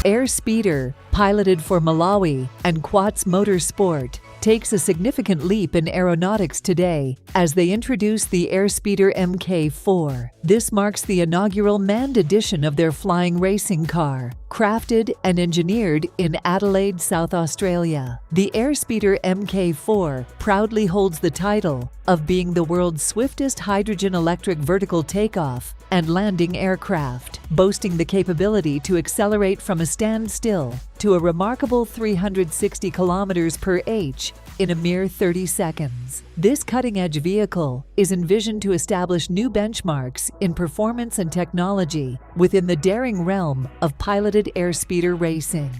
Airspeeder, piloted for Malawi and Quats Motorsport, takes a significant leap in aeronautics today as they introduce the Airspeeder Mk4. This marks the inaugural manned edition of their flying racing car, crafted and engineered in Adelaide, South Australia. The Airspeeder Mk4 proudly holds the title of being the world's swiftest hydrogen-electric vertical takeoff and landing aircraft, boasting the capability to accelerate from a standstill to a remarkable 360 km/h in a mere 30 seconds. This cutting-edge vehicle is envisioned to establish new benchmarks in performance and technology within the daring realm of piloted airspeeder racing.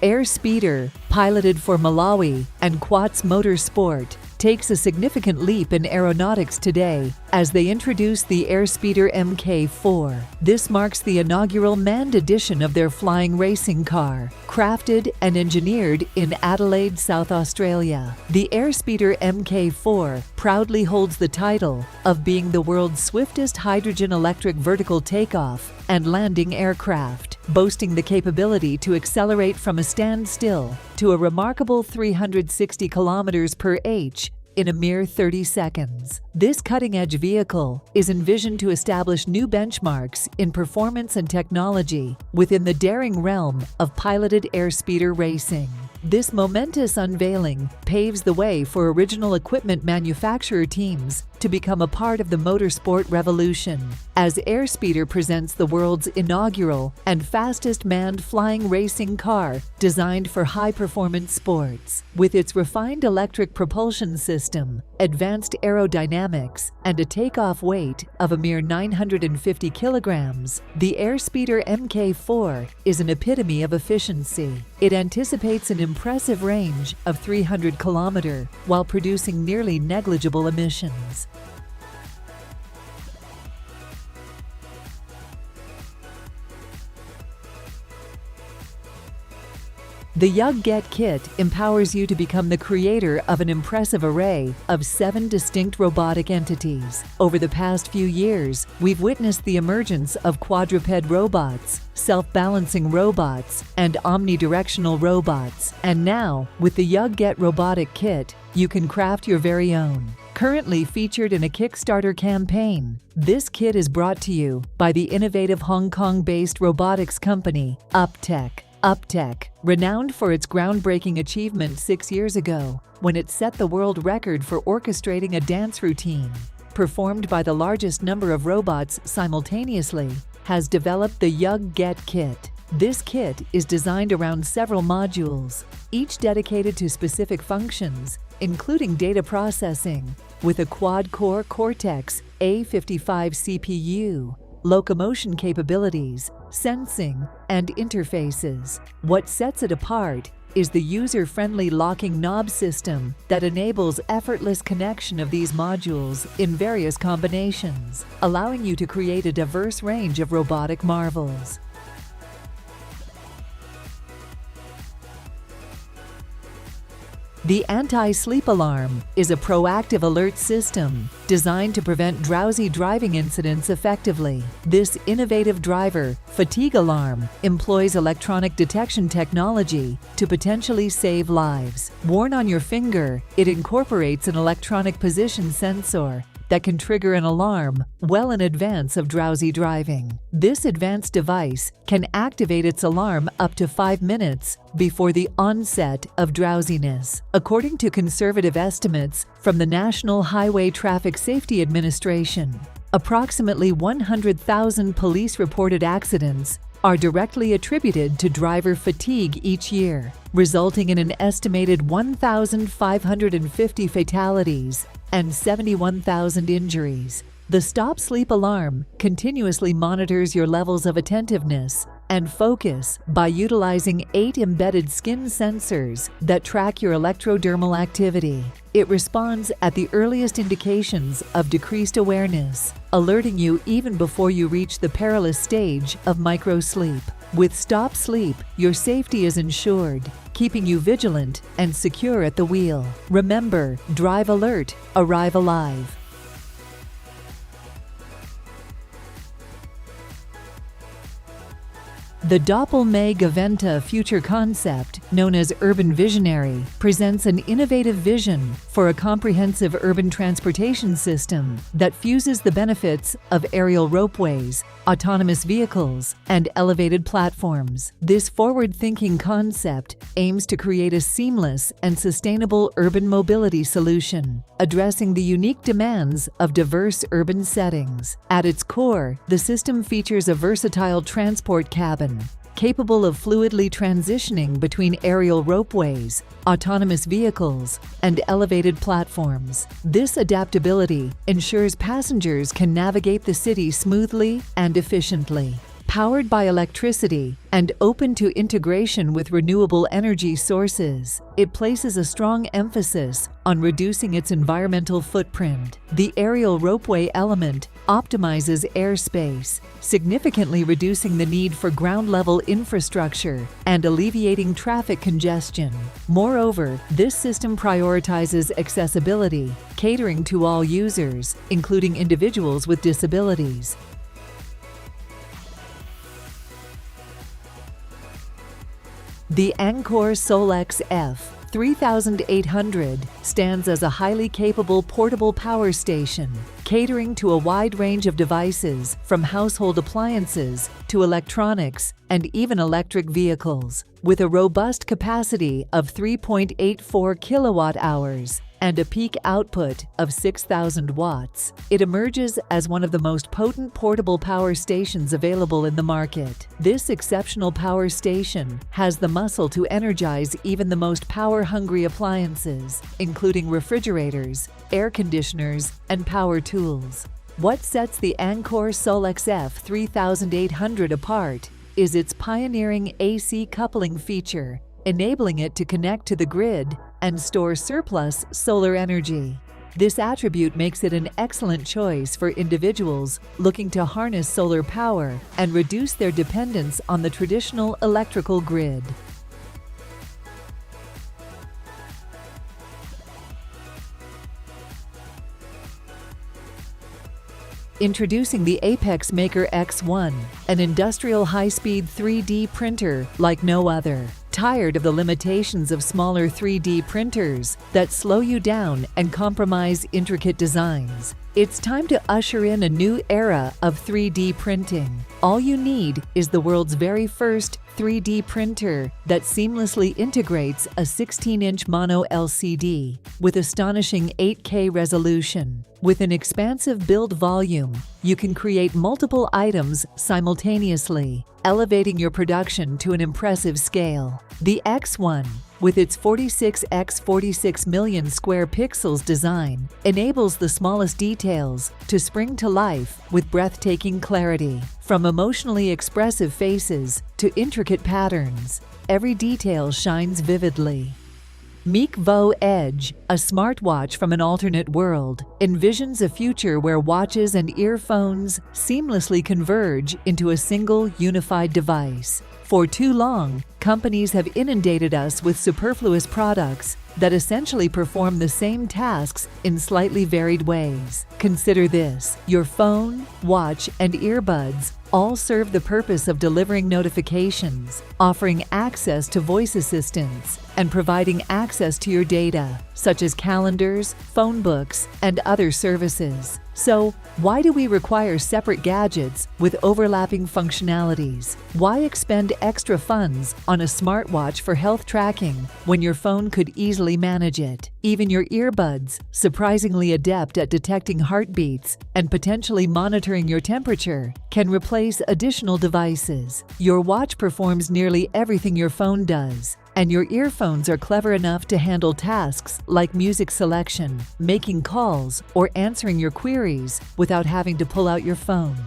Airspeeder, piloted for Malawi and Quats Motorsport, takes a significant leap in aeronautics today as they introduce the Airspeeder Mk4. This marks the inaugural manned edition of their flying racing car, crafted and engineered in Adelaide, South Australia. The Airspeeder Mk4 proudly holds the title of being the world's swiftest hydrogen-electric vertical takeoff and landing aircraft, boasting the capability to accelerate from a standstill to a remarkable 360 km/h in a mere 30 seconds. This cutting-edge vehicle is envisioned to establish new benchmarks in performance and technology within the daring realm of piloted airspeeder racing. This momentous unveiling paves the way for original equipment manufacturer teams to become a part of the motorsport revolution, as Airspeeder presents the world's inaugural and fastest manned flying racing car designed for high-performance sports. With its refined electric propulsion system, advanced aerodynamics, and a takeoff weight of a mere 950 kilograms, the Airspeeder Mk4 is an epitome of efficiency. It anticipates an impressive range of 300 kilometers while producing nearly negligible emissions. The Ugot Kit empowers you to become the creator of an impressive array of 7 distinct robotic entities. Over the past few years, we've witnessed the emergence of quadruped robots, self-balancing robots, and omnidirectional robots. And now, with the Ugot Robotic Kit, you can craft your very own. Currently featured in a Kickstarter campaign, this kit is brought to you by the innovative Hong Kong-based robotics company, UpTech, renowned for its groundbreaking achievement 6 years ago, when it set the world record for orchestrating a dance routine, performed by the largest number of robots simultaneously, has developed the Ugot Kit. This kit is designed around several modules, each dedicated to specific functions, including data processing, with a quad-core Cortex A55 CPU, locomotion capabilities, sensing, and interfaces. What sets it apart is the user-friendly locking knob system that enables effortless connection of these modules in various combinations, allowing you to create a diverse range of robotic marvels. The anti-sleep alarm is a proactive alert system designed to prevent drowsy driving incidents effectively. This innovative driver fatigue alarm employs electronic detection technology to potentially save lives. Worn on your finger, it incorporates an electronic position sensor that can trigger an alarm well in advance of drowsy driving. This advanced device can activate its alarm up to 5 minutes before the onset of drowsiness. According to conservative estimates from the National Highway Traffic Safety Administration, approximately 100,000 police-reported accidents are directly attributed to driver fatigue each year, resulting in an estimated 1,550 fatalities and 71,000 injuries. The Stop Sleep Alarm continuously monitors your levels of attentiveness and focus by utilizing 8 embedded skin sensors that track your electrodermal activity. It responds at the earliest indications of decreased awareness, alerting you even before you reach the perilous stage of microsleep. With Stop Sleep, your safety is ensured, keeping you vigilant and secure at the wheel. Remember, drive alert, arrive alive. The Doppelmayr Garaventa future concept, known as Urban Visionary, presents an innovative vision for a comprehensive urban transportation system that fuses the benefits of aerial ropeways, autonomous vehicles, and elevated platforms. This forward-thinking concept aims to create a seamless and sustainable urban mobility solution, addressing the unique demands of diverse urban settings. At its core, the system features a versatile transport cabin, capable of fluidly transitioning between aerial ropeways, autonomous vehicles, and elevated platforms. This adaptability ensures passengers can navigate the city smoothly and efficiently. Powered by electricity and open to integration with renewable energy sources, it places a strong emphasis on reducing its environmental footprint. The aerial ropeway element optimizes airspace, significantly reducing the need for ground-level infrastructure and alleviating traffic congestion. Moreover, this system prioritizes accessibility, catering to all users, including individuals with disabilities. The Anker Solix F3800 stands as a highly capable portable power station, catering to a wide range of devices from household appliances to electronics and even electric vehicles. With a robust capacity of 3.84 kilowatt-hours and a peak output of 6,000 watts, it emerges as one of the most potent portable power stations available in the market. This exceptional power station has the muscle to energize even the most power-hungry appliances, including refrigerators, air conditioners, and power tools. What sets the Anker Solix F3800 apart is its pioneering AC coupling feature, enabling it to connect to the grid and store surplus solar energy. This attribute makes it an excellent choice for individuals looking to harness solar power and reduce their dependence on the traditional electrical grid. Introducing the Apex Maker X1, an industrial high-speed 3D printer like no other. Tired of the limitations of smaller 3D printers that slow you down and compromise intricate designs? It's time to usher in a new era of 3D printing. All you need is the world's very first 3D printer that seamlessly integrates a 16-inch mono LCD with astonishing 8K resolution. With an expansive build volume, you can create multiple items simultaneously, elevating your production to an impressive scale. The X1, with its 46x46 million square pixels design, enables the smallest details to spring to life with breathtaking clarity. From emotionally expressive faces to intricate patterns, every detail shines vividly. Voixatch Edge, a smartwatch from an alternate world, envisions a future where watches and earphones seamlessly converge into a single unified device. For too long, companies have inundated us with superfluous products that essentially perform the same tasks in slightly varied ways. Consider this: your phone, watch, and earbuds all serve the purpose of delivering notifications, offering access to voice assistants, and providing access to your data, such as calendars, phone books, and other services. So, why do we require separate gadgets with overlapping functionalities? Why expend extra funds on a smartwatch for health tracking when your phone could easily manage it? Even your earbuds, surprisingly adept at detecting heartbeats and potentially monitoring your temperature, can replace additional devices. Your watch performs nearly everything your phone does, and your earphones are clever enough to handle tasks like music selection, making calls, or answering your queries without having to pull out your phone.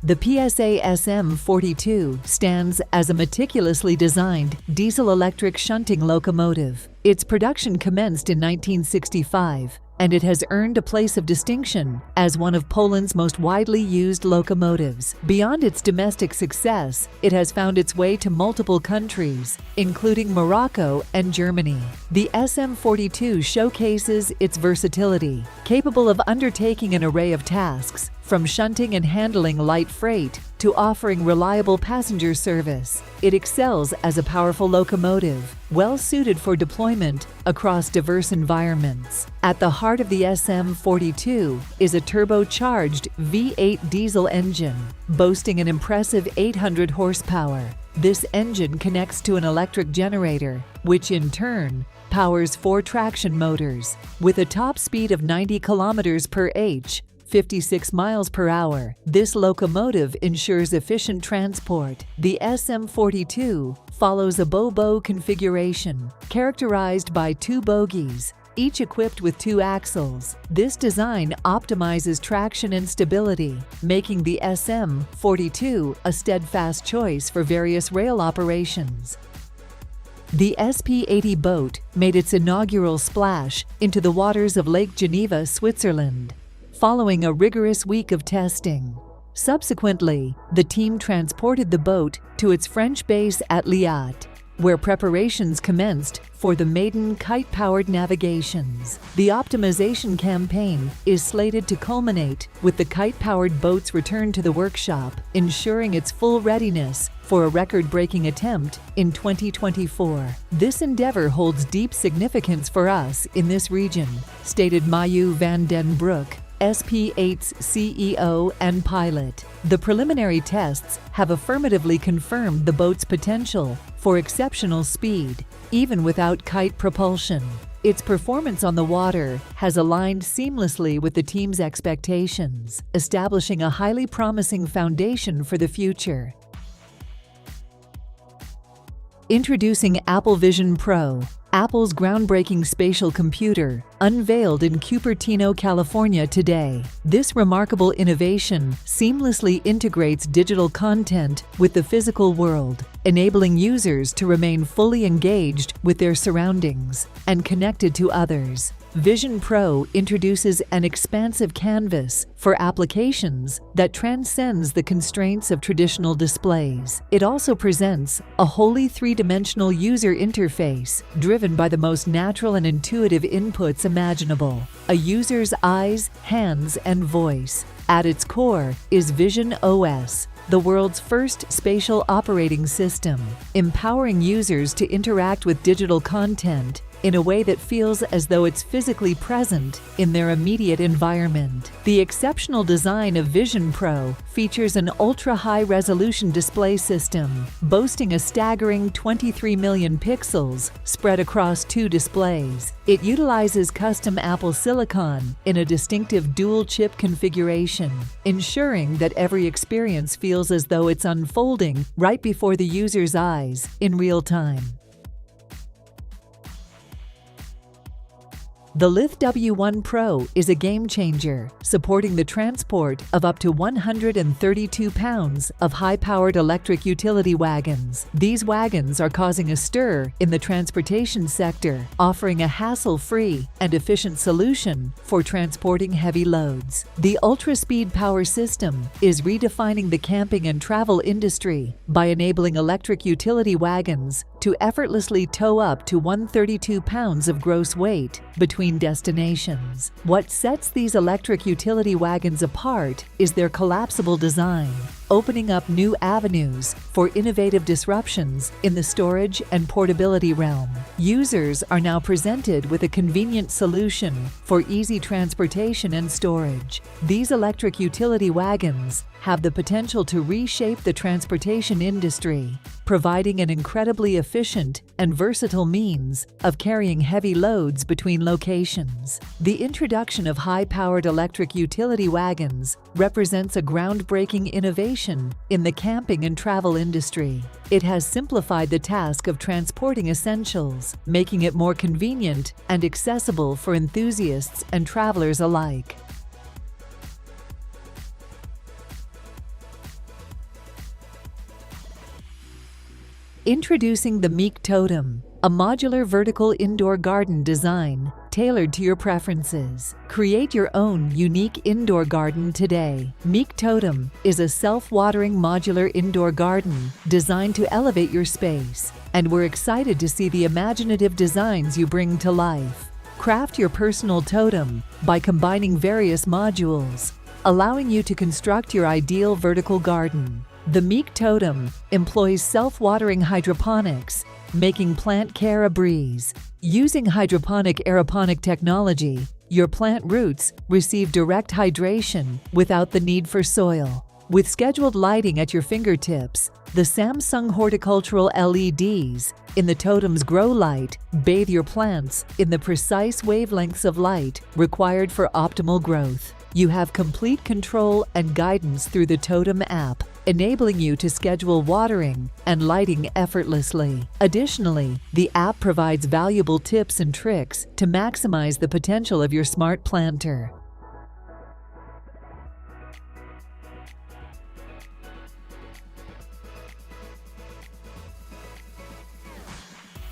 The Pesa SM42 stands as a meticulously designed diesel-electric shunting locomotive. Its production commenced in 1965, and it has earned a place of distinction as one of Poland's most widely used locomotives. Beyond its domestic success, it has found its way to multiple countries, including Morocco and Germany. The SM42 showcases its versatility, capable of undertaking an array of tasks, from shunting and handling light freight to offering reliable passenger service. It excels as a powerful locomotive, well suited for deployment across diverse environments. At the heart of the SM42 is a turbocharged V8 diesel engine, boasting an impressive 800 horsepower. This engine connects to an electric generator, which in turn powers 4 traction motors. With a top speed of 90 km/h, 56 miles per hour, this locomotive ensures efficient transport. The SM42 follows a bow configuration, characterized by 2 bogies, each equipped with 2 axles. This design optimizes traction and stability, making the SM42 a steadfast choice for various rail operations. The SP80 boat made its inaugural splash into the waters of Lake Geneva, Switzerland, following a rigorous week of testing. Subsequently, the team transported the boat to its French base at Lyotte, where preparations commenced for the maiden kite-powered navigations. The optimization campaign is slated to culminate with the kite-powered boat's return to the workshop, ensuring its full readiness for a record-breaking attempt in 2024. This endeavor holds deep significance for us in this region, stated Mayu van den Broek, SP8's CEO and pilot. The preliminary tests have affirmatively confirmed the boat's potential for exceptional speed, even without kite propulsion. Its performance on the water has aligned seamlessly with the team's expectations, establishing a highly promising foundation for the future. Introducing Apple Vision Pro, Apple's groundbreaking spatial computer, unveiled in Cupertino, California today. This remarkable innovation seamlessly integrates digital content with the physical world, enabling users to remain fully engaged with their surroundings and connected to others. Vision Pro introduces an expansive canvas for applications that transcends the constraints of traditional displays. It also presents a wholly three-dimensional user interface driven by the most natural and intuitive inputs imaginable: a user's eyes, hands, and voice. At its core is Vision OS, the world's first spatial operating system, empowering users to interact with digital content in a way that feels as though it's physically present in their immediate environment. The exceptional design of Vision Pro features an ultra-high-resolution display system, boasting a staggering 23 million pixels spread across 2 displays. It utilizes custom Apple silicon in a distinctive dual-chip configuration, ensuring that every experience feels as though it's unfolding right before the user's eyes in real time. The Litheli W1 Pro is a game-changer, supporting the transport of up to 132 pounds of high-powered electric utility wagons. These wagons are causing a stir in the transportation sector, offering a hassle-free and efficient solution for transporting heavy loads. The ultra-speed power system is redefining the camping and travel industry by enabling electric utility wagons to effortlessly tow up to 132 pounds of gross weight between destinations. What sets these electric utility wagons apart is their collapsible design, opening up new avenues for innovative disruptions in the storage and portability realm. Users are now presented with a convenient solution for easy transportation and storage. These electric utility wagons have the potential to reshape the transportation industry, providing an incredibly efficient and versatile means of carrying heavy loads between locations. The introduction of high-powered electric utility wagons represents a groundbreaking innovation in the camping and travel industry. It has simplified the task of transporting essentials, making it more convenient and accessible for enthusiasts and travelers alike. Introducing the Meek Totam, a modular vertical indoor garden design tailored to your preferences. Create your own unique indoor garden today. Meek Totam is a self-watering modular indoor garden designed to elevate your space, and we're excited to see the imaginative designs you bring to life. Craft your personal totem by combining various modules, allowing you to construct your ideal vertical garden. The Meek Totem employs self-watering hydroponics, making plant care a breeze. Using hydroponic aeroponic technology, your plant roots receive direct hydration without the need for soil. With scheduled lighting at your fingertips, the Samsung horticultural LEDs in the Totem's grow light bathe your plants in the precise wavelengths of light required for optimal growth. You have complete control and guidance through the Totam app, enabling you to schedule watering and lighting effortlessly. Additionally, the app provides valuable tips and tricks to maximize the potential of your smart planter.